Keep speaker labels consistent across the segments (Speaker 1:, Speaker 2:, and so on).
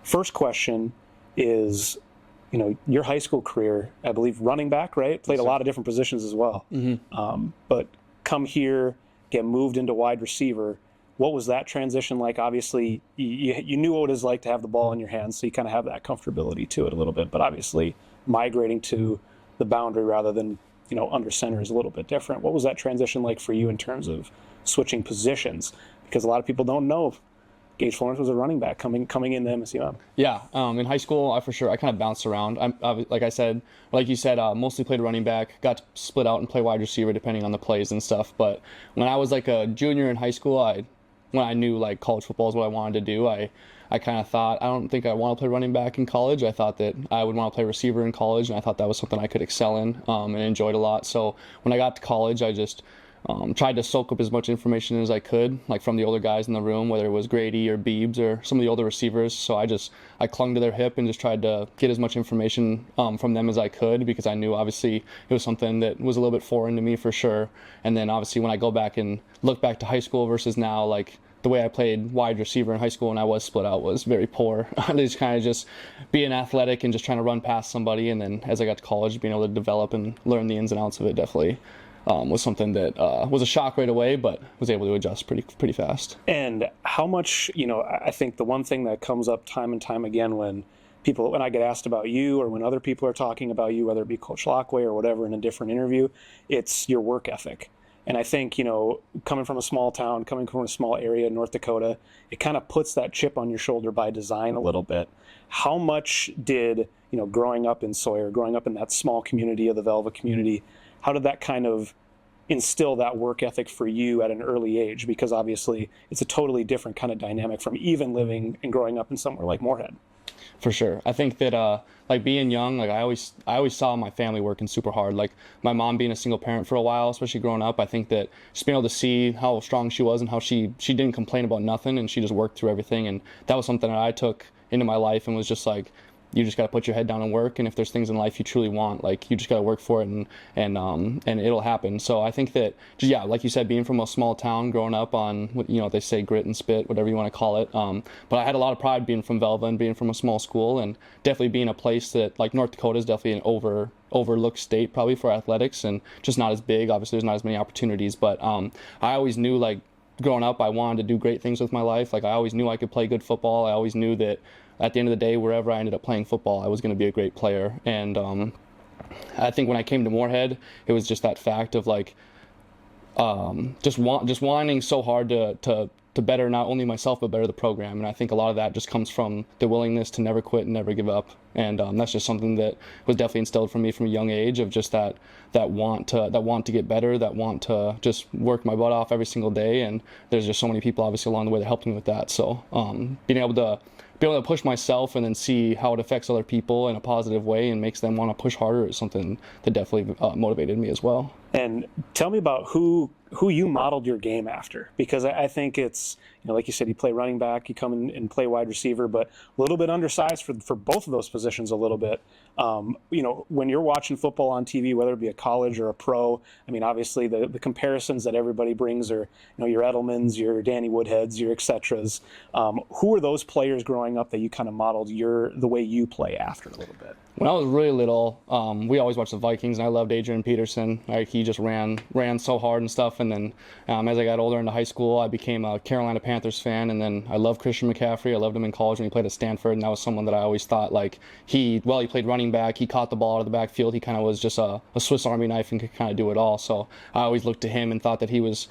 Speaker 1: first question is, your high school career, I believe running back, right? Played a lot of different positions as well. But come here, get moved into wide receiver. What was that transition like? Obviously, you knew what it was like to have the ball in your hands, so you kind of have that comfortability to it a little bit. But obviously, migrating to the boundary rather than under center is a little bit different. What was that transition like for you in terms of switching positions? Because a lot of people don't know Gage Florence was a running back coming into MSUM.
Speaker 2: Yeah, in high school, I kind of bounced around. Like you said, mostly played running back. Got to split out and play wide receiver depending on the plays and stuff. But when I was like a junior in high school, when I knew like college football is what I wanted to do, I kind of thought, I don't think I want to play running back in college. I thought that I would want to play receiver in college, and I thought that was something I could excel in and enjoyed a lot. So when I got to college, I just tried to soak up as much information as I could, like from the older guys in the room, whether it was Grady or Beebs or some of the older receivers. So I clung to their hip and just tried to get as much information from them as I could, because I knew obviously it was something that was a little bit foreign to me for sure. And then obviously when I go back and look back to high school versus now, like the way I played wide receiver in high school when I was split out was very poor. Just kind of just being athletic and just trying to run past somebody. And then as I got to college, being able to develop and learn the ins and outs of it definitely was something that was a shock right away, but was able to adjust pretty fast.
Speaker 1: And how much, I think the one thing that comes up time and time again when I get asked about you or when other people are talking about you, whether it be Coach Lockway or whatever in a different interview, it's your work ethic. And I think, coming from a small town, coming from a small area in North Dakota, it kind of puts that chip on your shoulder by design a little bit. How much did, growing up in Sawyer, growing up in that small community of the Velva community, how did that kind of instill that work ethic for you at an early age? Because obviously it's a totally different kind of dynamic from even living and growing up in somewhere like Moorhead.
Speaker 2: For sure. I think that like being young, like I always saw my family working super hard. Like my mom being a single parent for a while, especially growing up, I think that just being able to see how strong she was and how she didn't complain about nothing, and she just worked through everything. And that was something that I took into my life and was just like, you just got to put your head down and work. And if there's things in life you truly want, like you just got to work for it and it'll happen. So I think that, just, yeah, like you said, being from a small town, growing up on, they say grit and spit, whatever you want to call it. But I had a lot of pride being from Velva and being from a small school, and definitely being a place that, like, North Dakota is definitely an overlooked state probably for athletics, and just not as big. Obviously, there's not as many opportunities, but I always knew, like, growing up, I wanted to do great things with my life. Like, I always knew I could play good football. I always knew that at the end of the day, wherever I ended up playing football, I was going to be a great player. And I think when I came to Moorhead, it was just that fact of, like, just wanting so hard to better not only myself but better the program. And I think a lot of that just comes from the willingness to never quit and never give up. And that's just something that was definitely instilled from me from a young age, of just that want to get better, that want to just work my butt off every single day. And there's just so many people obviously along the way that helped me with that. So being able to push myself and then see how it affects other people in a positive way and makes them want to push harder is something that definitely motivated me as well.
Speaker 1: And tell me about who you modeled your game after, because I think it's, like you said, you play running back, you come in and play wide receiver, but a little bit undersized for both of those positions a little bit. When you're watching football on TV, whether it be a college or a pro, I mean, obviously the comparisons that everybody brings are, your Edelmans, your Danny Woodheads, your et ceteras. Who are those players growing up that you kind of modeled the way you play after a little bit?
Speaker 2: When I was really little, we always watched the Vikings, and I loved Adrian Peterson. He just ran so hard and stuff. And then as I got older into high school, I became a Carolina Panthers fan. And then I loved Christian McCaffrey. I loved him in college when he played at Stanford. And that was someone that I always thought, like, he played running back. He caught the ball out of the backfield. He kind of was just a Swiss Army knife and could kind of do it all. So I always looked to him and thought that he was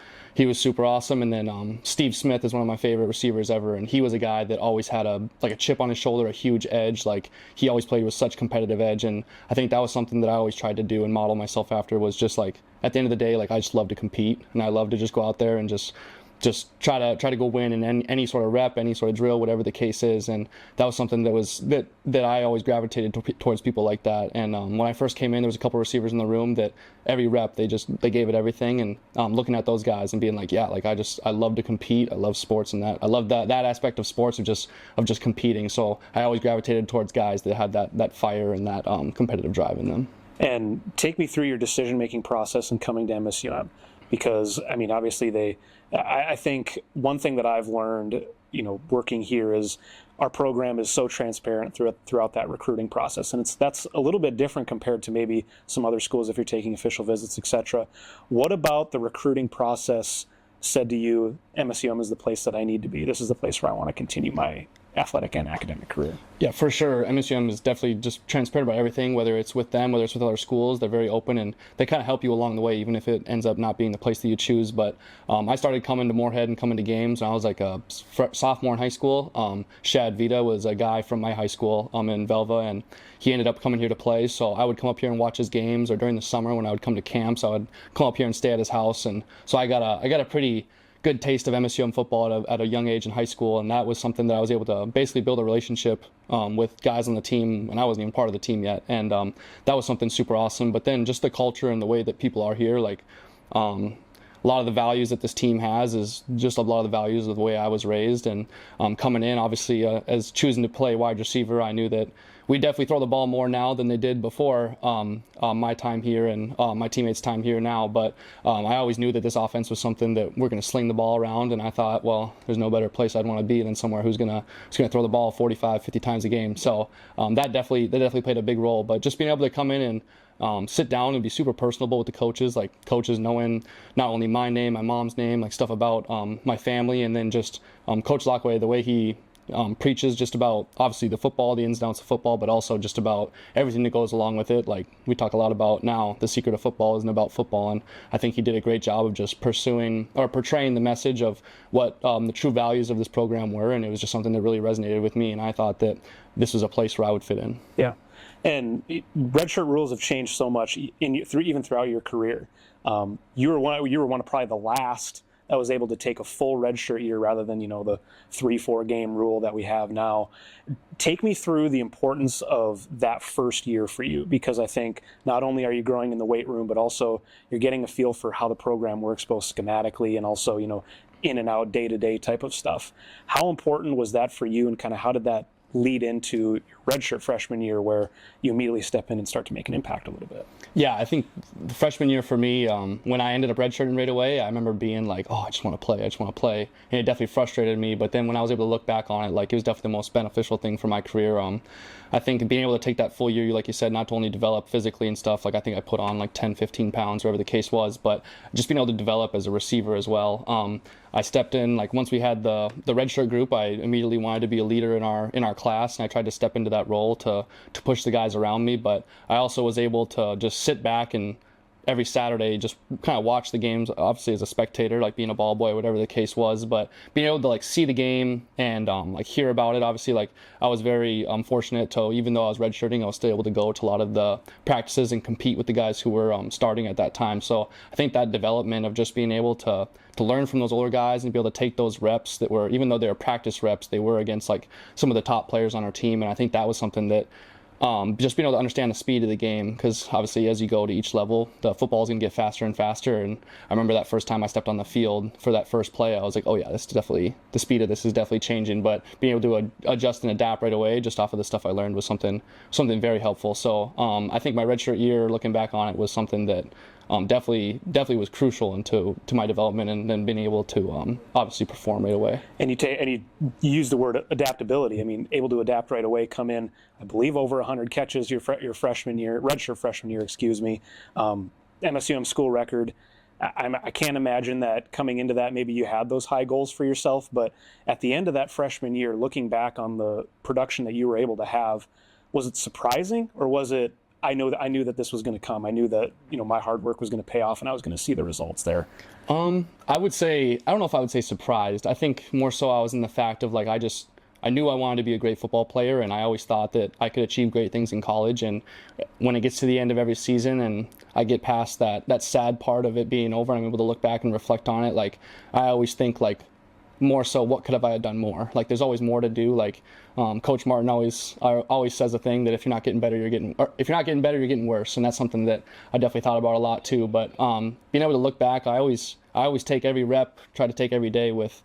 Speaker 2: super awesome. And then Steve Schmidt is one of my favorite receivers ever. And he was a guy that always had a chip on his shoulder, a huge edge. Like, he always played with such competitive edge. And I think that was something that I always tried to do and model myself after, was just, like, at the end of the day, like, I just love to compete, and I love to just go out there and just try to go win in any sort of rep, any sort of drill, whatever the case is. And that was something that I always gravitated towards people like that. And when I first came in, there was a couple of receivers in the room that every rep they gave it everything. And looking at those guys and being like, yeah, like, I love to compete. I love sports, and that I love that aspect of sports of just competing. So I always gravitated towards guys that had that fire and that competitive drive in them.
Speaker 1: And take me through your decision-making process in coming to MSUM, because, I mean, obviously I think one thing that I've learned working here is our program is so transparent throughout that recruiting process, and that's a little bit different compared to maybe some other schools if you're taking official visits, etc. What about the recruiting process said to you, MSUM is the place that I need to be? This is the place where I want to continue my athletic and academic career.
Speaker 2: Yeah, for sure. MSUM is definitely just transparent about everything, whether it's with them, whether it's with other schools. They're very open, and they kind of help you along the way, even if it ends up not being the place that you choose. But I started coming to Moorhead and coming to games when I was like a sophomore in high school. Shad Vita was a guy from my high school in Velva, and he ended up coming here to play. So I would come up here and watch his games, or during the summer when I would come to camps, I would come up here and stay at his house. And so I got a pretty good taste of MSUM football at a young age in high school, and that was something that I was able to basically build a relationship with guys on the team when I wasn't even part of the team yet, and that was something super awesome. But then just the culture and the way that people are here, like a lot of the values that this team has is just a lot of the values of the way I was raised. And coming in, obviously, as choosing to play wide receiver, I knew that we definitely throw the ball more now than they did before my time here and my teammates' time here now. But I always knew that this offense was something that we're going to sling the ball around, and I thought, well, there's no better place I'd want to be than somewhere who's going to throw the ball 45, 50 times a game. So that definitely played a big role. But just being able to come in and sit down and be super personable with the coaches, like coaches knowing not only my name, my mom's name, like stuff about my family, and then just Coach Lockway, the way he preaches just about obviously the football, the ins and outs of football, but also just about everything that goes along with it. Like we talk a lot about now, the secret of football isn't about football, and I think he did a great job of just pursuing or portraying the message of what the true values of this program were, and it was just something that really resonated with me, and I thought that this was a place where I would fit in.
Speaker 1: Yeah, and redshirt rules have changed so much even throughout your career. You were one of probably the last that was able to take a full redshirt year rather than the 3-4 game rule that we have now. Take me through the importance of that first year for you, because I think not only are you growing in the weight room, but also you're getting a feel for how the program works both schematically and also in and out day-to-day type of stuff. How important was that for you, and kind of how did that lead into your redshirt freshman year where you immediately step in and start to make an impact a little bit?
Speaker 2: Yeah, I think the freshman year for me, when I ended up redshirting right away, I remember being like, oh, I just want to play. And it definitely frustrated me. But then when I was able to look back on it, like it was definitely the most beneficial thing for my career. I think being able to take that full year, like you said, not to only develop physically and stuff, like I think I put on like 10, 15 pounds, whatever the case was, but just being able to develop as a receiver as well. I stepped in, like once we had the redshirt group, I immediately wanted to be a leader in our class, and I tried to step into that role to push the guys around me. But I also was able to just sit back and every Saturday just kind of watch the games, obviously as a spectator, like being a ball boy, whatever the case was, but being able to like see the game and like hear about it. Obviously, like I was very fortunate to, even though I was redshirting, I was still able to go to a lot of the practices and compete with the guys who were starting at that time. So I think that development of just being able to learn from those older guys and be able to take those reps that were, even though they were practice reps, they were against like some of the top players on our team. And I think that was something that just being able to understand the speed of the game, because obviously as you go to each level, the football is going to get faster and faster. And I remember that first time I stepped on the field for that first play, I was like, oh yeah, this is definitely, the speed of this is definitely changing. But being able to adjust and adapt right away just off of the stuff I learned was something very helpful. So I think my redshirt year, looking back on it, was something that definitely was crucial to my development, and then being able to obviously perform right away. And
Speaker 1: you use the word adaptability. I mean, able to adapt right away, come in, I believe, over 100 catches your freshman year, redshirt freshman year, excuse me. MSUM school record. I can't imagine that coming into that, maybe you had those high goals for yourself, but at the end of that freshman year, looking back on the production that you were able to have, was it surprising, or was it, I knew that this was going to come. I knew that my hard work was going to pay off, and I was going to see the results there.
Speaker 2: I would say, I don't know if I would say surprised. I think more so I was in the fact of like I knew I wanted to be a great football player, and I always thought that I could achieve great things in college. And when it gets to the end of every season and I get past that sad part of it being over, and I'm able to look back and reflect on it, like I always think like more so, what could I have done more? Like there's always more to do. Like Coach Martin always says a thing that if you're not getting better, you're getting worse, and that's something that I definitely thought about a lot too. But being able to look back, I always take every rep, try to take every day with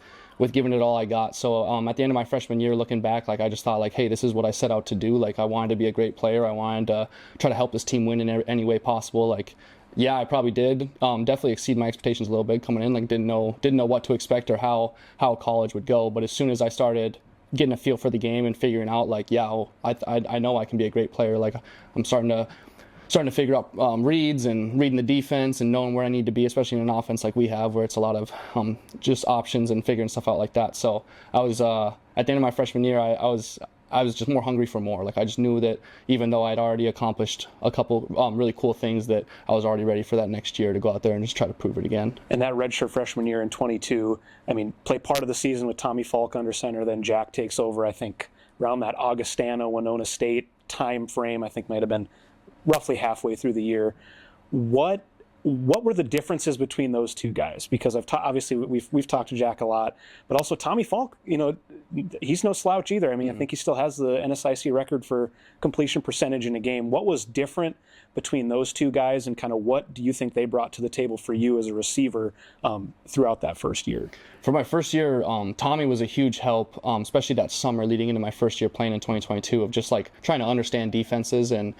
Speaker 2: giving it all I got. So at the end of my freshman year, looking back, like I just thought like, hey, this is what I set out to do. Like I wanted to be a great player. I wanted to try to help this team win in any way possible. Like Yeah, I probably did. Definitely exceed my expectations a little bit coming in. Like didn't know what to expect or how college would go. But as soon as I started getting a feel for the game and figuring out like, yeah, I know I can be a great player. Like I'm starting to figure out reads and reading the defense and knowing where I need to be, especially in an offense like we have, where it's a lot of just options and figuring stuff out like that. So I was at the end of my freshman year, I was just more hungry for more. Like I just knew that even though I'd already accomplished a couple really cool things, that I was already ready for that next year to go out there and just try to prove it again.
Speaker 1: And that redshirt freshman year in 22, I mean, play part of the season with Tommy Falk under center, then Jack takes over, I think, around that Augustana, Winona State time frame, I think might have been roughly halfway through the year. What were the differences between those two guys? Because obviously we've talked to Jack a lot, but also Tommy Falk, he's no slouch either. I mean, I think he still has the NSIC record for completion percentage in a game. What was different between those two guys, and kind of what do you think they brought to the table for you as a receiver throughout that first year?
Speaker 2: For my first year, Tommy was a huge help, especially that summer leading into my first year playing in 2022, of just like trying to understand defenses. And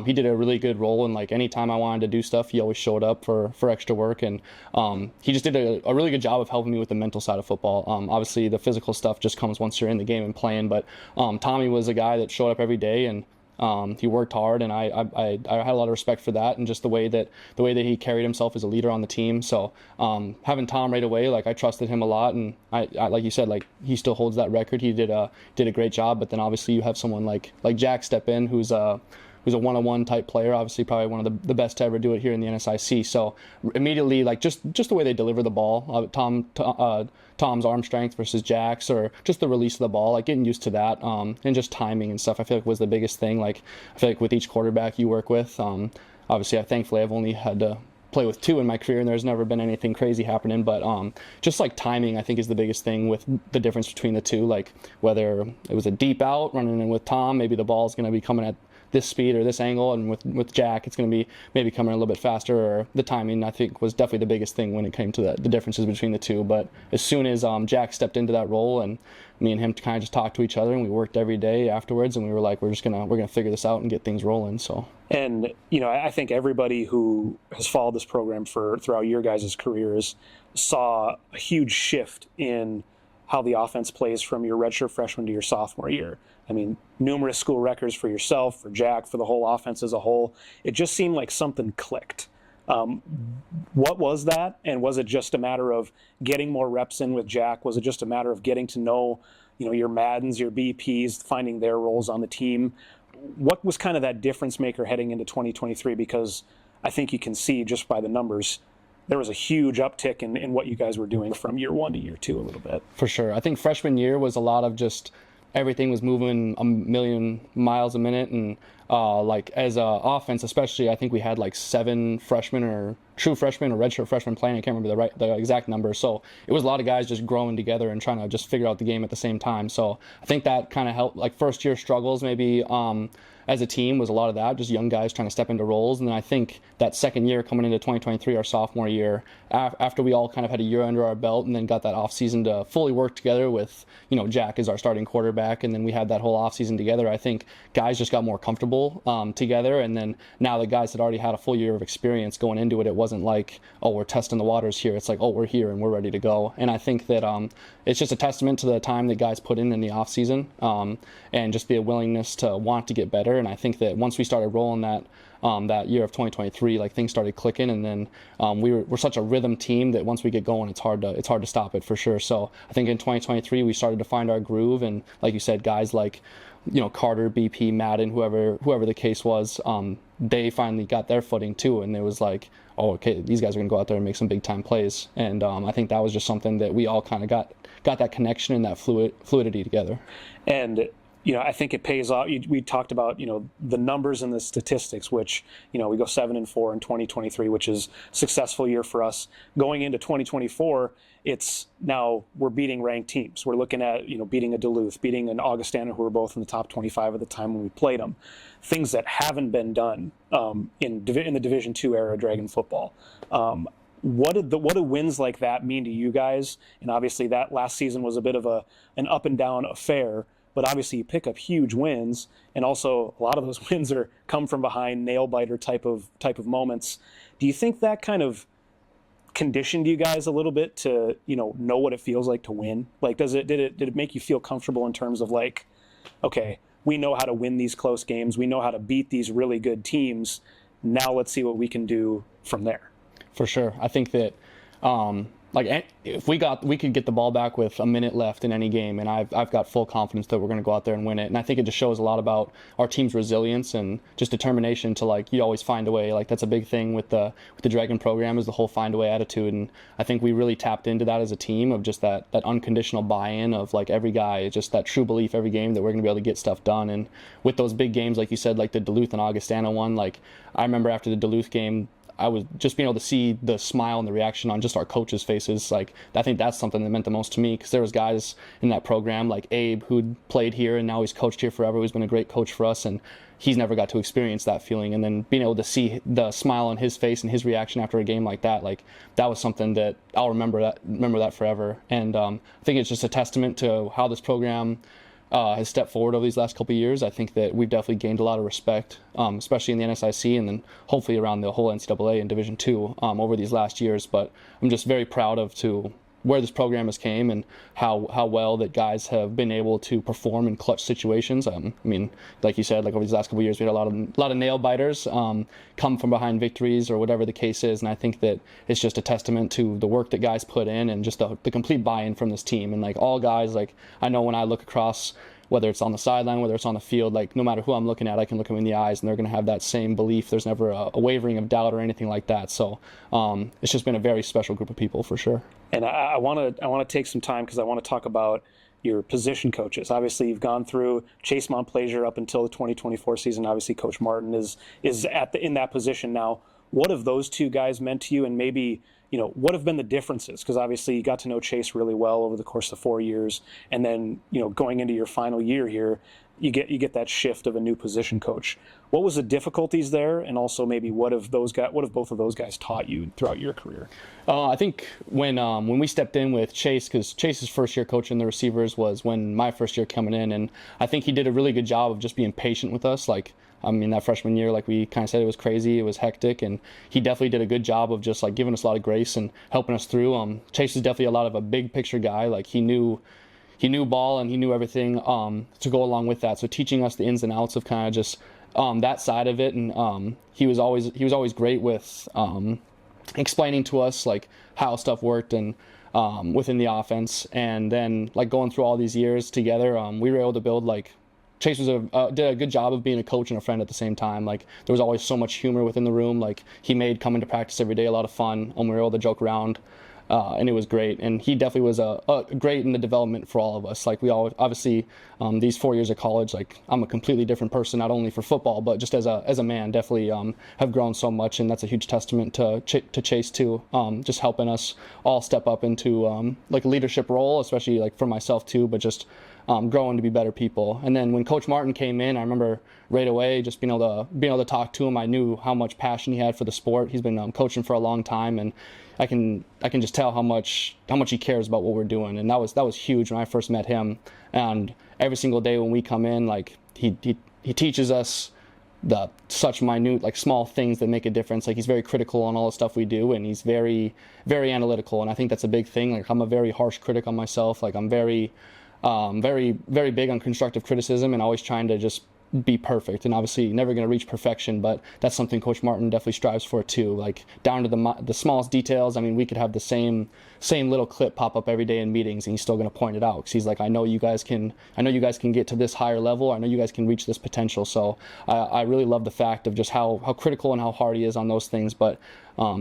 Speaker 2: he did a really good role. And like anytime I wanted to do stuff, he always showed up for extra work. And he just did a really good job of helping me with the mental side of football. Obviously, the physical stuff just comes once you're in the game and playing. But Tommy was a guy that showed up every day, and he worked hard, and I had a lot of respect for that, and just the way that he carried himself as a leader on the team. So having Tom right away, like I trusted him a lot, and I like you said, like he still holds that record. He did a great job. But then obviously you have someone like Jack step in, who's a one-on-one type player, obviously probably one of the best to ever do it here in the NSIC. So immediately, like just the way they deliver the ball, Tom's arm strength versus Jack's, or just the release of the ball, like getting used to that, and just timing and stuff, I feel like was the biggest thing. Like I feel like with each quarterback you work with, obviously thankfully I've only had to play with two in my career, and there's never been anything crazy happening, but just like timing I think is the biggest thing with the difference between the two. Like whether it was a deep out running in with Tom, maybe the ball's going to be coming at this speed or this angle, and with Jack it's going to be maybe coming a little bit faster, or the timing I think was definitely the biggest thing when it came to the differences between the two. But as soon as Jack stepped into that role, and me and him kind of just talked to each other, and we worked every day afterwards, and we were like, we're gonna figure this out and get things rolling. So,
Speaker 1: and I think everybody who has followed this program throughout your guys' careers saw a huge shift in how the offense plays from your redshirt freshman to your sophomore year. I mean, numerous school records for yourself, for Jack, for the whole offense as a whole. It just seemed like something clicked. What was that? And was it just a matter of getting more reps in with Jack? Was it just a matter of getting to know, your Maddens, your BPs, finding their roles on the team? What was kind of that difference maker heading into 2023? Because I think you can see just by the numbers, there was a huge uptick in what you guys were doing from year one to year two a little bit.
Speaker 2: For sure. I think freshman year was a lot of just everything was moving a million miles a minute, and like as a offense especially, I think we had like 7 freshmen or true freshmen or redshirt freshmen playing. I can't remember the exact number. So it was a lot of guys just growing together and trying to just figure out the game at the same time. So I think that kind of helped. Like first year struggles maybe as a team was a lot of that, just young guys trying to step into roles. And then I think that second year coming into 2023, our sophomore year, after we all kind of had a year under our belt and then got that offseason to fully work together with, Jack as our starting quarterback, and then we had that whole offseason together, I think guys just got more comfortable together. And then now the guys had already had a full year of experience going into it. It wasn't like, oh, we're testing the waters here. It's like, oh, we're here and we're ready to go. And I think that it's just a testament to the time that guys put in the offseason, and just the willingness to want to get better. And I think that once we started rolling that year of 2023, like things started clicking, and then we're such a rhythm team that once we get going, it's hard to stop it for sure. So I think in 2023 we started to find our groove, and like you said, guys like Carter, BP, Madden, whoever the case was, they finally got their footing too, and it was like, oh, okay, these guys are gonna go out there and make some big time plays. And I think that was just something that we all kind of got that connection and that fluidity together.
Speaker 1: And I think it pays off. We talked about, the numbers and the statistics, which, we go 7-4 in 2023, which is a successful year for us. Going into 2024, it's now we're beating ranked teams. We're looking at, beating a Duluth, beating an Augustana, who were both in the top 25 at the time when we played them. Things that haven't been done in the Division II era of Dragon football. What do wins like that mean to you guys? And obviously that last season was a bit of an up and down affair. but obviously you pick up huge wins, and also a lot of those wins are come from behind, nail biter type of moments. Do you think that kind of conditioned you guys a little bit to know what it feels like to win? Like, did it make you feel comfortable in terms of like, okay, we know how to win these close games, we know how to beat these really good teams, now let's see what we can do from there?
Speaker 2: For sure. I think that if we could get the ball back with a minute left in any game, and I've got full confidence that we're going to go out there and win it. And I think it just shows a lot about our team's resilience and just determination to, like, you always find a way. Like, that's a big thing with the Dragon program, is the whole find a way attitude. And I think we really tapped into that as a team, of just that unconditional buy-in of, like, every guy, just that true belief every game that we're going to be able to get stuff done. And with those big games, like you said, like the Duluth and Augustana one, like, I remember after the Duluth game, I was just being able to see the smile and the reaction on just our coaches' faces. Like, I think that's something that meant the most to me, because there was guys in that program like Abe, who'd played here and now he's coached here forever, who's been a great coach for us, and he's never got to experience that feeling. And then being able to see the smile on his face and his reaction after a game like that, like, that was something that I'll remember that forever. And I think it's just a testament to how this program has stepped forward over these last couple of years. I think that we've definitely gained a lot of respect, especially in the NSIC, and then hopefully around the whole NCAA and Division II over these last years. But I'm just very proud of where this program has came, and how well that guys have been able to perform in clutch situations. I mean, like you said, like over these last couple of years, we had a lot of nail biters come from behind victories or whatever the case is. And I think that it's just a testament to the work that guys put in, and just the complete buy-in from this team. And like, all guys, like, I know when I look across, whether it's on the sideline, whether it's on the field, like, no matter who I'm looking at, I can look them in the eyes and they're going to have that same belief. There's never a wavering of doubt or anything like that. So it's just been a very special group of people, for sure.
Speaker 1: And I want to take some time, because I want to talk about your position coaches. Obviously, you've gone through Chase Montplaisir up until the 2024 season. Obviously, Coach Martin is in that position now. What have those two guys meant to you, and maybe, what have been the differences? Because obviously you got to know Chase really well over the course of 4 years, and then, going into your final year here, you get that shift of a new position coach. What was the difficulties there, and also maybe what have both of those guys taught you throughout your career?
Speaker 2: I think when we stepped in with Chase, because Chase's first year coaching the receivers was when my first year coming in, and I think he did a really good job of just being patient with us. Like, I mean, that freshman year, like we kind of said, it was crazy, it was hectic, and he definitely did a good job of just like giving us a lot of grace and helping us through. Chase is definitely a lot of a big picture guy. Like, he knew ball and he knew everything to go along with that. So teaching us the ins and outs of kind of just that side of it, and he was always great with explaining to us like how stuff worked and within the offense. And then like going through all these years together, we were able to build like. Chase did a good job of being a coach and a friend at the same time. Like, there was always so much humor within the room. Like, he made coming to practice every day a lot of fun, and we were able to joke around, and it was great. And he definitely was great in the development for all of us. Like, we all obviously these 4 years of college, like, I'm a completely different person, not only for football but just as a man. Definitely have grown so much, and that's a huge testament to Chase too. Just helping us all step up into like a leadership role, especially like for myself too, but just growing to be better people. And then when Coach Martin came in, I remember right away just being able to talk to him. I knew how much passion he had for the sport. He's been coaching for a long time, and I can just tell how much he cares about what we're doing. And that was huge when I first met him. And every single day when we come in, like, he teaches us such minute, like, small things that make a difference. Like, he's very critical on all the stuff we do, and he's very, very analytical. And I think that's a big thing. Like, I'm a very harsh critic on myself. Like, I'm very very big on constructive criticism and always trying to just be perfect, and obviously never going to reach perfection, but that's something Coach Martin definitely strives for too, like down to the smallest details. I mean, we could have the same little clip pop up every day in meetings, and he's still going to point it out, because he's like, I know you guys can get to this higher level. I know you guys can reach this potential. So I really love the fact of just how critical and how hard he is on those things, but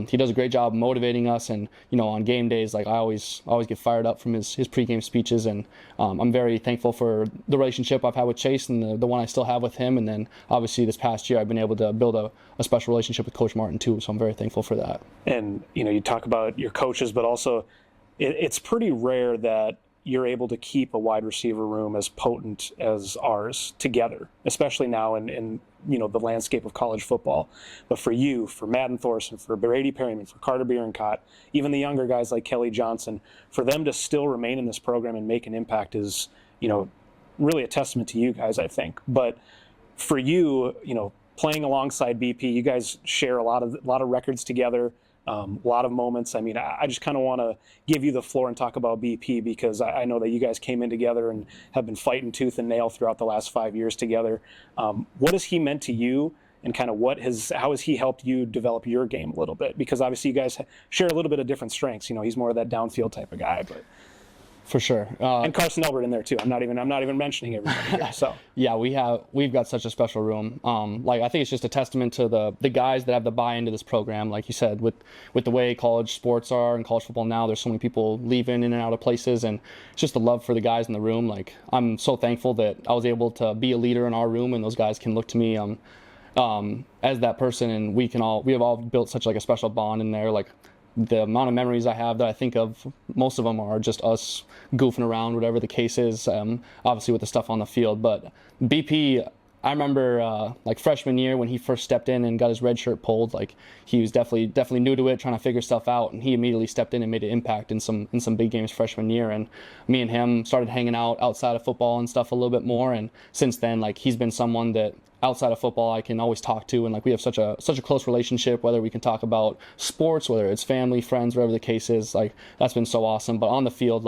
Speaker 2: he does a great job motivating us. And on game days, like, I always get fired up from his pregame speeches, and I'm very thankful for the relationship I've had with Chase and the one I still have with him. And then obviously this past year I've been able to build a special relationship with Coach Martin too, so I'm very thankful for that.
Speaker 1: And you talk about your coaches, but also it's pretty rare that you're able to keep a wide receiver room as potent as ours together, especially now in the landscape of college football. But for you, for Madden Thorson, for Brady Perryman, for Carter Bierencott, even the younger guys like Kelly Johnson, for them to still remain in this program and make an impact is, really a testament to you guys, I think. But for you, playing alongside BP, you guys share a lot of records together, a lot of moments. I mean, I just kind of want to give you the floor and talk about BP, because I know that you guys came in together and have been fighting tooth and nail throughout the last 5 years together. What has he meant to you, and kind of how has he helped you develop your game a little bit? Because obviously you guys share a little bit of different strengths. He's more of that downfield type of guy, but.
Speaker 2: For sure.
Speaker 1: And Carson Elbert in there too. I'm not even mentioning everybody here, so.
Speaker 2: Yeah, we've got such a special room. I think it's just a testament to the guys that have the buy into this program. Like you said, with the way college sports are and college football now, there's so many people leaving in and out of places, and it's just the love for the guys in the room. Like, I'm so thankful that I was able to be a leader in our room, and those guys can look to me as that person, and we have all built such like a special bond in there. Like, the amount of memories I have that I think of, most of them are just us goofing around, whatever the case is, obviously with the stuff on the field. But BP, I remember freshman year when he first stepped in and got his red shirt pulled, like, he was definitely new to it, trying to figure stuff out, and he immediately stepped in and made an impact in some big games freshman year. And me and him started hanging out outside of football and stuff a little bit more, and since then, like, he's been someone that outside of football I can always talk to, and like, we have such a close relationship, whether we can talk about sports, whether it's family, friends, whatever the case is. Like, that's been so awesome. But on the field,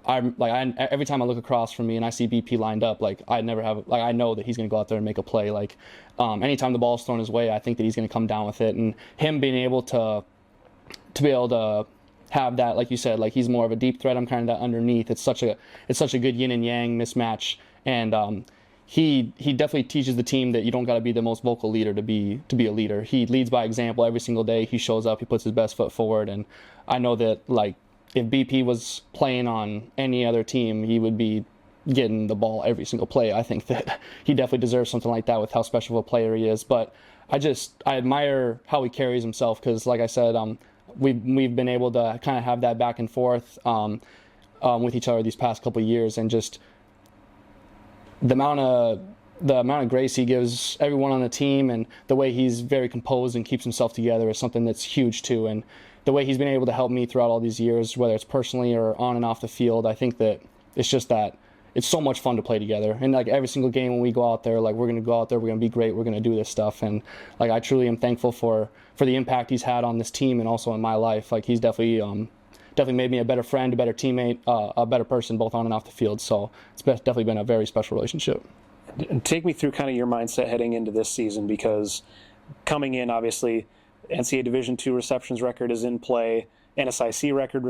Speaker 2: every time I look across from me and I see BP lined up, like, I know that he's going to go out there and make a play. Like, anytime the ball is thrown his way, I think that he's going to come down with it. And him being able to be able to have that, like you said, like, he's more of a deep threat, I'm kind of that underneath. It's such a good yin and yang mismatch. And he definitely teaches the team that you don't got to be the most vocal leader to be a leader. He leads by example every single day. He shows up, he puts his best foot forward, and I know that, like, if BP was playing on any other team, he would be getting the ball every single play. I think that he definitely deserves something like that with how special of a player he is. But I admire how he carries himself, because, like I said, we've been able to kind of have that back and forth with each other these past couple of years, and just the amount of grace he gives everyone on the team, and the way he's very composed and keeps himself together, is something that's huge too. And the way he's been able to help me throughout all these years, whether it's personally or on and off the field, I think that it's just that it's so much fun to play together. And like, every single game when we go out there, like, we're going to go out there, we're going to be great, we're going to do this stuff. And like, I truly am thankful for the impact he's had on this team and also in my life. Like, he's definitely made me a better friend, a better teammate, a better person, both on and off the field. So it's definitely been a very special relationship.
Speaker 1: And take me through kind of your mindset heading into this season, because coming in, obviously, NCAA Division II receptions record is in play, NSIC record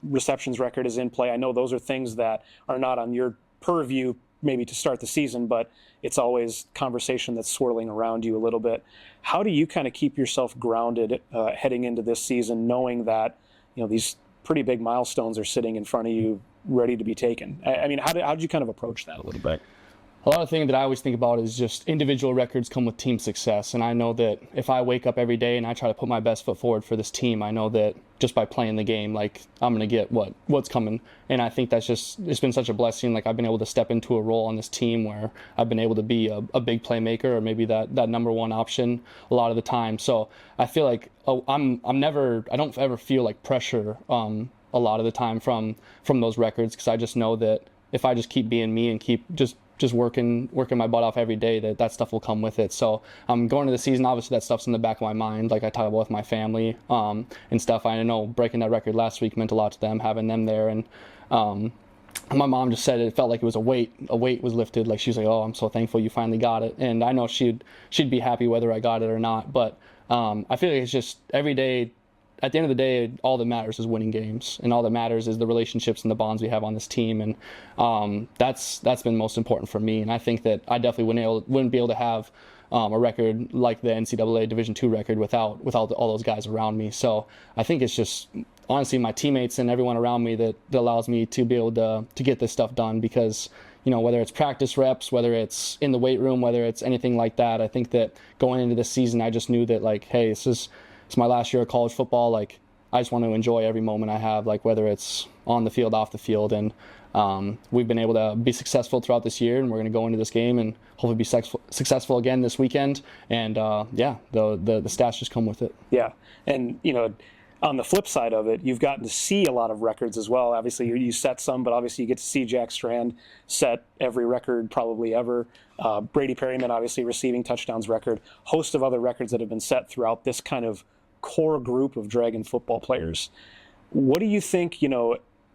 Speaker 1: receptions record is in play. I know those are things that are not on your purview maybe to start the season, but it's always conversation that's swirling around you a little bit. How do you kind of keep yourself grounded heading into this season, knowing that these pretty big milestones are sitting in front of you, ready to be taken? I mean, how did you kind of approach that a little bit?
Speaker 2: A lot of things that I always think about is just individual records come with team success. And I know that if I wake up every day and I try to put my best foot forward for this team, I know that just by playing the game, like, I'm going to get what's coming. And I think it's been such a blessing. Like, I've been able to step into a role on this team where I've been able to be a big playmaker, or maybe that number one option a lot of the time. So I feel like I don't ever feel like pressure a lot of the time from those records, because I just know that if I just keep being me and keep just working my butt off every day, that stuff will come with it. So going into the season, obviously that stuff's in the back of my mind. Like, I talk about with my family and stuff. I know breaking that record last week meant a lot to them, having them there. And my mom just said it felt like it was a weight was lifted. Like, she was like, "Oh, I'm so thankful you finally got it." And I know she'd be happy whether I got it or not. But I feel like it's just every day, at the end of the day, all that matters is winning games, and all that matters is the relationships and the bonds we have on this team. And that's been most important for me. And I think that I definitely wouldn't be able to have a record like the NCAA Division II record without all those guys around me. So I think it's just honestly my teammates and everyone around me that allows me to be able to get this stuff done, because whether it's practice reps, whether it's in the weight room, whether it's anything like that, I think that going into this season, I just knew that, like, hey, it's my last year of college football. Like, I just want to enjoy every moment I have, like, whether it's on the field, off the field. And we've been able to be successful throughout this year, and we're going to go into this game and hopefully be successful again this weekend. And the stats just come with it.
Speaker 1: Yeah. And, on the flip side of it, you've gotten to see a lot of records as well. Obviously, you set some, but obviously you get to see Jack Strand set every record probably ever. Brady Perryman, obviously, receiving touchdowns record. Host of other records that have been set throughout this kind of core group of Dragon football players. What do you think,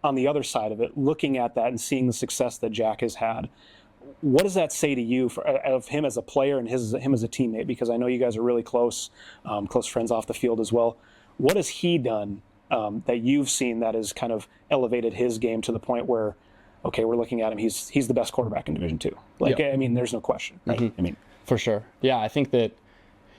Speaker 1: on the other side of it, looking at that and seeing the success that Jack has had, what does that say to you of him as a player and him as a teammate? Because I know you guys are really close friends off the field as well. What has he done that you've seen that has kind of elevated his game to the point where, okay, we're looking at him, he's the best quarterback in Division II? There's no question, right?
Speaker 2: Mm-hmm. For sure. Yeah, I think that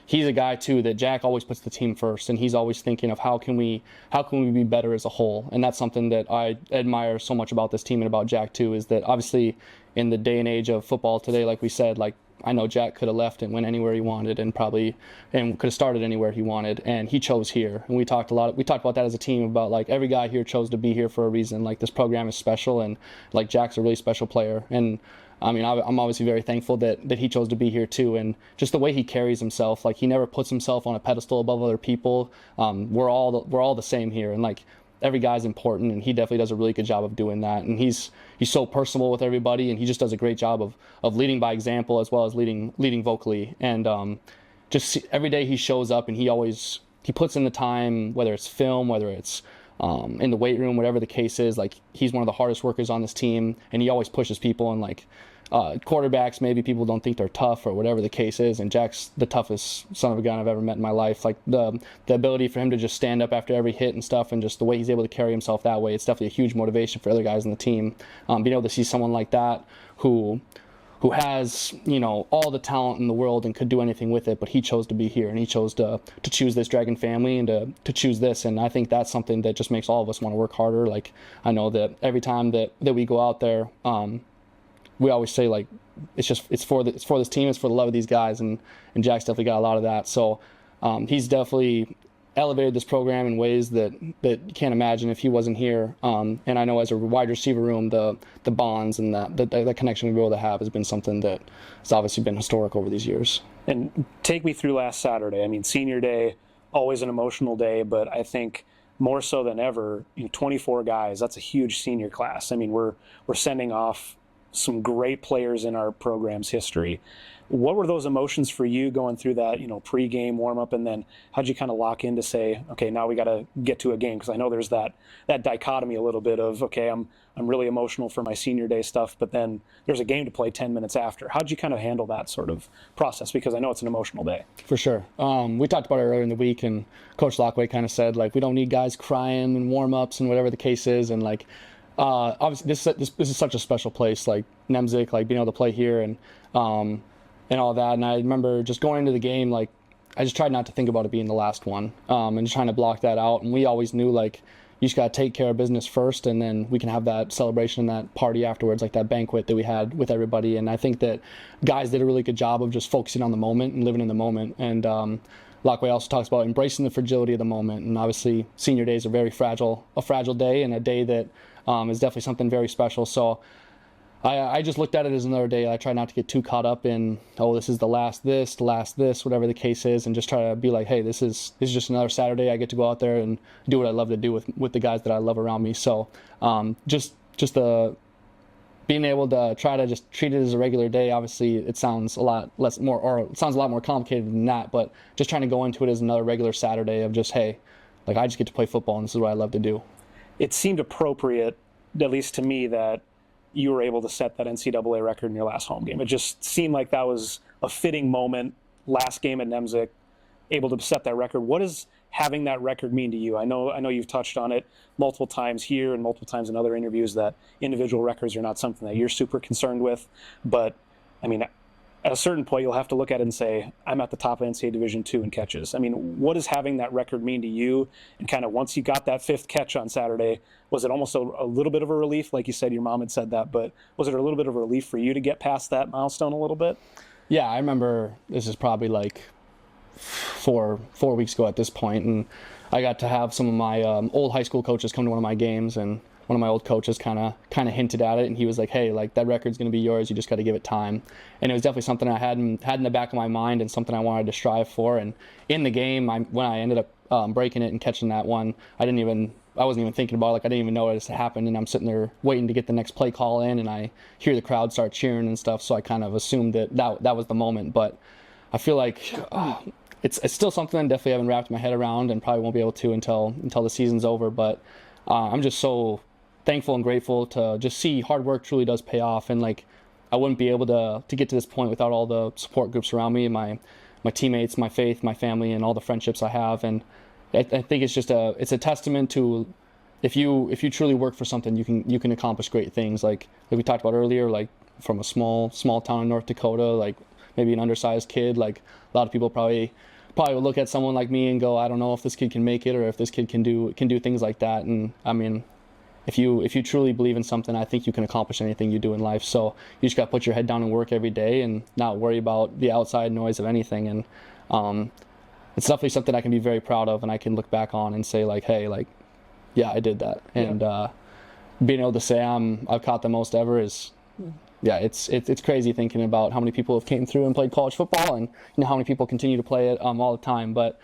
Speaker 2: he's a guy too that Jack always puts the team first, and he's always thinking of how can we be better as a whole. And that's something that I admire so much about this team and about Jack too, is that obviously in the day and age of football today, like we said, I know Jack could have left and went anywhere he wanted and could have started anywhere he wanted, and he chose here. And we talked about that as a team about every guy here chose to be here for a reason. This program is special, and Jack's a really special player. And I'm obviously very thankful that he chose to be here too, and just the way he carries himself, he never puts himself on a pedestal above other people. We're all the same here, and every guy's important, and he definitely does a really good job of doing that. And he's so personable with everybody, and he just does a great job of leading by example as well as leading vocally. And every day he shows up, and he puts in the time, whether it's film, whether it's in the weight room, whatever the case is. He's one of the hardest workers on this team, and he always pushes people. And quarterbacks, maybe people don't think they're tough or whatever the case is, and Jack's the toughest son of a gun I've ever met in my life. The ability for him to just stand up after every hit and stuff, and just the way he's able to carry himself that way, it's definitely a huge motivation for other guys on the team. Being able to see someone like that who has all the talent in the world and could do anything with it, but he chose to be here, and he chose to choose this Dragon family and to choose this. And I think that's something that just makes all of us want to work harder. I know that every time that we go out there, we always say it's for this team, it's for the love of these guys, and Jack's definitely got a lot of that. So he's definitely elevated this program in ways that you can't imagine if he wasn't here. And I know as a wide receiver room, the bonds and the connection we're able to have has been something that has obviously been historic over these years.
Speaker 1: And take me through last Saturday. Senior day, always an emotional day, but I think more so than ever, 24 guys, that's a huge senior class. We're sending off some great players in our program's history. What were those emotions for you going through that, pre-game warm-up, and then how'd you kind of lock in to say, okay, now we got to get to a game? Because I know there's that dichotomy a little bit of, okay, I'm really emotional for my senior day stuff, but then there's a game to play 10 minutes after. How'd you kind of handle that sort of process? Because I know it's an emotional day.
Speaker 2: For sure. We talked about it earlier in the week, and Coach Lockway kind of said, we don't need guys crying and warm-ups and whatever the case is, and obviously this is such a special place, NSIC, being able to play here and all that. And I remember just going into the game, I just tried not to think about it being the last one, and just trying to block that out. And we always knew you just got to take care of business first, and then we can have that celebration and that party afterwards, that banquet that we had with everybody. And I think that guys did a really good job of just focusing on the moment and living in the moment. And Lockway also talks about embracing the fragility of the moment. And obviously senior day is a fragile day, and a day that is definitely something very special. So I just looked at it as another day. I try not to get too caught up in, this is the last this, whatever the case is, and just try to be hey, this is just another Saturday. I get to go out there and do what I love to do with the guys that I love around me. So just being able to try to just treat it as a regular day. Obviously, it sounds a lot more complicated than that, but just trying to go into it as another regular Saturday of just, hey, I just get to play football, and this is what I love to do.
Speaker 1: It seemed appropriate, at least to me, that you were able to set that NCAA record in your last home game. It just seemed like that was a fitting moment, last game at NSIC, able to set that record. What does having that record mean to you? I know you've touched on it multiple times here and multiple times in other interviews that individual records are not something that you're super concerned with. But, at a certain point, you'll have to look at it and say, I'm at the top of NCAA Division II in catches. What does having that record mean to you? And kind of once you got that fifth catch on Saturday, was it almost a little bit of a relief? Like you said, your mom had said that, but was it a little bit of a relief for you to get past that milestone a little bit?
Speaker 2: Yeah, I remember this is probably 4 weeks ago at this point, and I got to have some of my old high school coaches come to one of my games, and one of my old coaches kind of hinted at it, and he was like, hey, like that record's going to be yours. You just got to give it time. And it was definitely something I had in the back of my mind and something I wanted to strive for. And in the game, when I ended up breaking it and catching that one, I wasn't even thinking about it. Like, I didn't even know it had happened, and I'm sitting there waiting to get the next play call in, and I hear the crowd start cheering and stuff, so I kind of assumed that was the moment. But I feel like it's still something I definitely haven't wrapped my head around, and probably won't be able to until the season's over. But I'm just so thankful and grateful to just see hard work truly does pay off, and like I wouldn't be able to get to this point without all the support groups around me, my teammates, my faith, my family, and all the friendships I have. And I think it's just it's a testament to if you truly work for something, you can accomplish great things. Like we talked about earlier, like from a small town in North Dakota, like maybe an undersized kid. Like a lot of people probably would look at someone like me and go, I don't know if this kid can make it or if this kid can do things like that. And I mean, if you truly believe in something, I think you can accomplish anything you do in life. So you just got to put your head down and work every day and not worry about the outside noise of anything. And it's definitely something I can be very proud of, and I can look back on and say like, hey, like, yeah, I did that. Yeah. And being able to say I've caught the most ever is, yeah, it's crazy thinking about how many people have came through and played college football, and how many people continue to play it all the time. But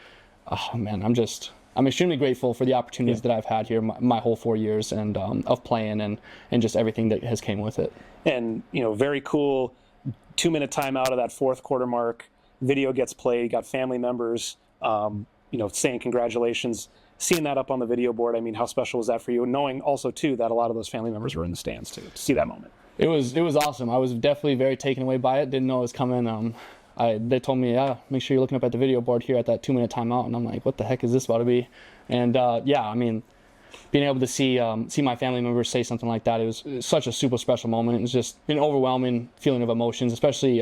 Speaker 2: oh man, I'm extremely grateful for the opportunities that I've had here my whole 4 years and of playing and just everything that has came with it.
Speaker 1: And very cool 2-minute timeout of that fourth quarter mark. Video gets played. Got family members, saying congratulations. Seeing that up on the video board, I mean, how special was that for you? And knowing also too that a lot of those family members were in the stands too, to see that moment.
Speaker 2: It was awesome. I was definitely very taken away by it. Didn't know it was coming. They told me, yeah, make sure you're looking up at the video board here at that 2-minute timeout, and I'm like, what the heck is this about to be? And I mean, being able to see my family members say something like that, it was such a super special moment. It was just an overwhelming feeling of emotions, especially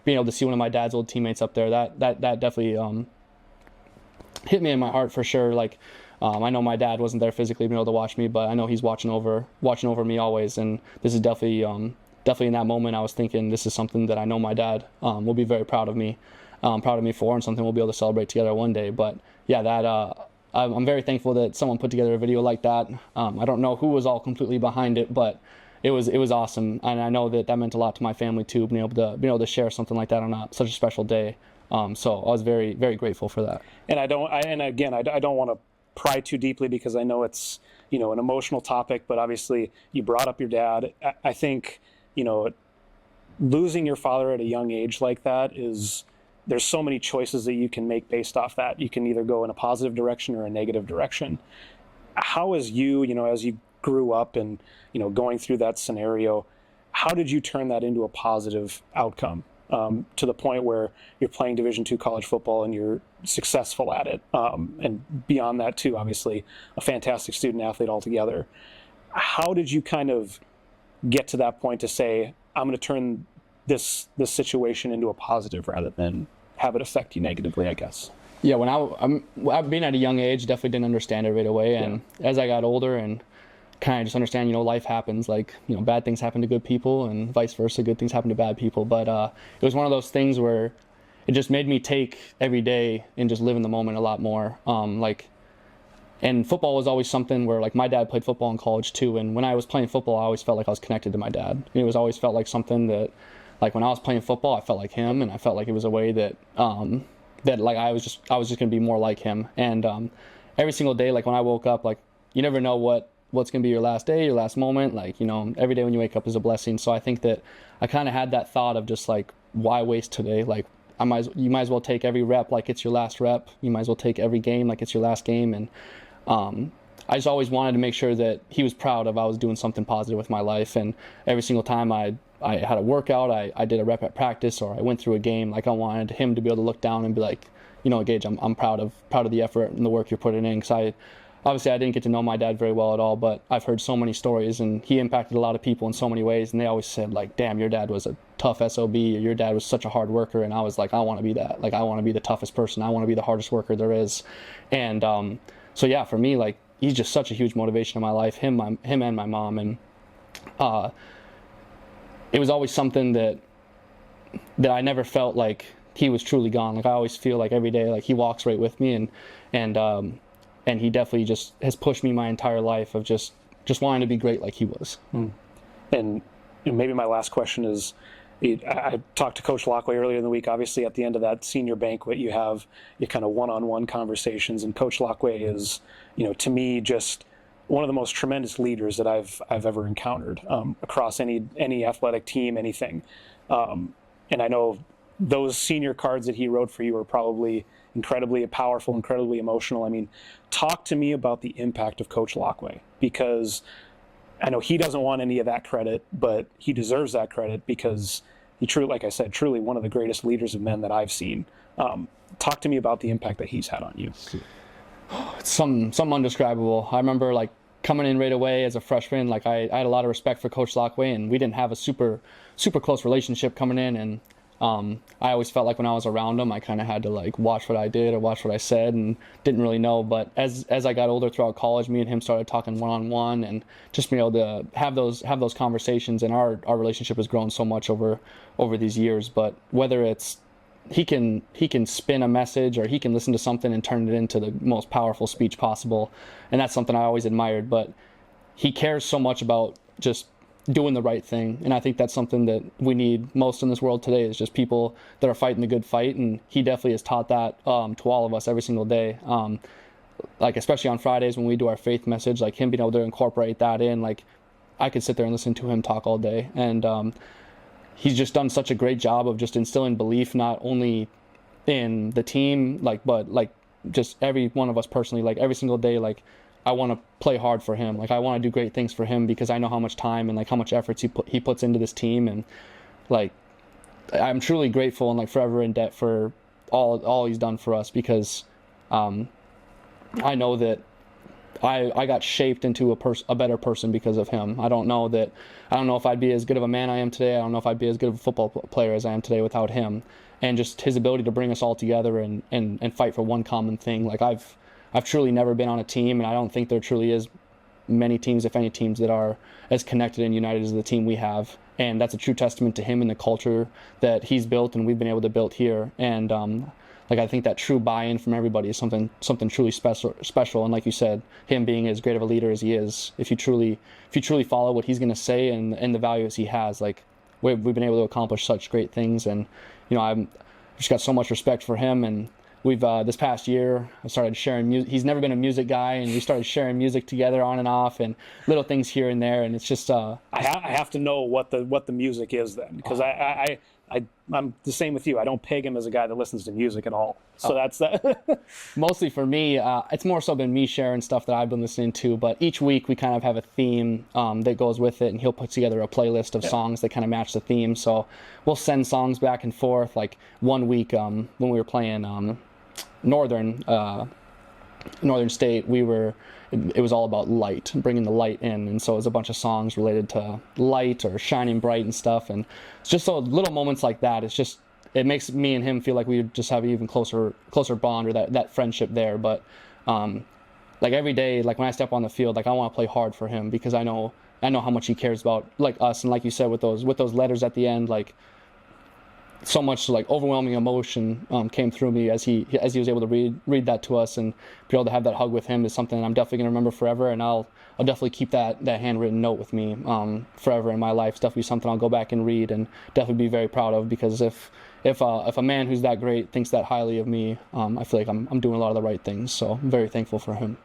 Speaker 2: being able to see one of my dad's old teammates up there. That definitely hit me in my heart for sure. Like, I know my dad wasn't there physically being able to watch me, but I know he's watching over me always. And this is definitely in that moment I was thinking, this is something that I know my dad will be very proud of me for, and something we'll be able to celebrate together one day. But yeah, I'm very thankful that someone put together a video like that. I don't know who was all completely behind it, but it was awesome, and I know that meant a lot to my family too, being able to share something like that on such a special day. So I was very, very grateful for that.
Speaker 1: And I don't want to pry too deeply because I know it's an emotional topic, but obviously you brought up your dad. I think losing your father at a young age like that there's so many choices that you can make based off that. You can either go in a positive direction or a negative direction. How as you grew up and going through that scenario, how did you turn that into a positive outcome? To the point where you're playing Division II college football and you're successful at it. And beyond that too, obviously a fantastic student athlete altogether. How did you kind of get to that point to say, I'm going to turn this situation into a positive rather than have it affect you negatively, I guess?
Speaker 2: Yeah, when I've been at a young age, definitely didn't understand it right away. And as I got older and kind of just understand, life happens, like, bad things happen to good people and vice versa, good things happen to bad people. But it was one of those things where it just made me take every day and just live in the moment a lot more. And football was always something where, like, my dad played football in college too, and when I was playing football, I always felt like I was connected to my dad. It was always felt like something that, like, when I was playing football, I felt like him, and I felt like it was a way that like I was just going to be more like him. And every single day, like, when I woke up, like, you never know what's going to be your last day, your last moment. Like, every day when you wake up is a blessing. So I think that I kind of had that thought of just like, why waste today? Like, you might as well take every rep like it's your last rep. You might as well take every game like it's your last game. And I just always wanted to make sure that he was proud of I was doing something positive with my life. And every single time I had a workout, I did a rep at practice, or I went through a game, like, I wanted him to be able to look down and be like, Gage, I'm proud of the effort and the work you're putting in. Because obviously I didn't get to know my dad very well at all, but I've heard so many stories, and he impacted a lot of people in so many ways, and they always said, like, damn, your dad was a tough SOB, or your dad was such a hard worker. And I was like, I want to be that. Like, I want to be the toughest person. I want to be the hardest worker there is. And so yeah, for me, like, he's just such a huge motivation in my life, him and my mom. And it was always something that I never felt like he was truly gone. Like, I always feel like every day, like, he walks right with me, and he definitely just has pushed me my entire life of just just wanting to be great like he was.
Speaker 1: And maybe my last question is, I talked to Coach Lockway earlier in the week. Obviously, at the end of that senior banquet, you have your kind of one-on-one conversations, and Coach Lockway is, to me, just one of the most tremendous leaders that I've ever encountered across any athletic team, anything. And I know those senior cards that he wrote for you are probably incredibly powerful, incredibly emotional. I mean, talk to me about the impact of Coach Lockway, because I know he doesn't want any of that credit, but he deserves that credit because he truly, like I said, truly one of the greatest leaders of men that I've seen. Talk to me about the impact that he's had on you.
Speaker 2: It's some undescribable. I remember like coming in right away as a freshman, like I had a lot of respect for Coach Lockway, and we didn't have a super close relationship coming in, and I always felt like when I was around him, I kind of had to like watch what I did or watch what I said, and didn't really know. But as I got older throughout college, me and him started talking one-on-one, and just being able to have those conversations, and our relationship has grown so much over these years. But whether it's he can spin a message, or he can listen to something and turn it into the most powerful speech possible, and that's something I always admired. But he cares so much about just doing the right thing, and I think that's something that we need most in this world today, is just people that are fighting the good fight, and he definitely has taught that to all of us every single day. Like especially on Fridays when we do our faith message, like him being able to incorporate that in, like I could sit there and listen to him talk all day, and he's just done such a great job of just instilling belief not only in the team, like, but like just every one of us personally, like every single day, like I want to play hard for him. Like I want to do great things for him, because I know how much time and like how much efforts he puts into this team, and like I'm truly grateful and like forever in debt for all he's done for us, because I know that I got shaped into a better person because of him. I don't know if I'd be as good of a man I am today. I don't know if I'd be as good of a football player as I am today without him, and just his ability to bring us all together and fight for one common thing. Like I've truly never been on a team, and I don't think there truly is many teams, if any teams, that are as connected and united as the team we have. And that's a true testament to him and the culture that he's built and we've been able to build here. And like I think that true buy-in from everybody is something truly special. And like you said, him being as great of a leader as he is, if you truly follow what he's going to say and the values he has, like we've been able to accomplish such great things. And I've just got so much respect for him. And we've this past year I started sharing music. He's never been a music guy, and we started sharing music together on and off, and little things here and there. And it's just I
Speaker 1: have to know what the music is then, because I'm the same with you. I don't peg him as a guy that listens to music at all. So that's that.
Speaker 2: Mostly for me, it's more so been me sharing stuff that I've been listening to. But each week we kind of have a theme that goes with it, and he'll put together a playlist of songs that kind of match the theme. So we'll send songs back and forth. Like one week when we were playing Northern State, it was all about light, bringing the light in, and so it was a bunch of songs related to light or shining bright and stuff. And it's just so little moments like that. It makes me and him feel like we just have an even closer bond, or that friendship there. But like every day, like when I step on the field, like I want to play hard for him, because I know how much he cares about like us. And like you said, with those letters at the end, like so much like overwhelming emotion came through me as he was able to read that to us, and be able to have that hug with him is something I'm definitely gonna remember forever. And I'll definitely keep that handwritten note with me forever in my life. It's definitely something I'll go back and read and definitely be very proud of, because if a man who's that great thinks that highly of me, I feel like I'm doing a lot of the right things. So I'm very thankful for him.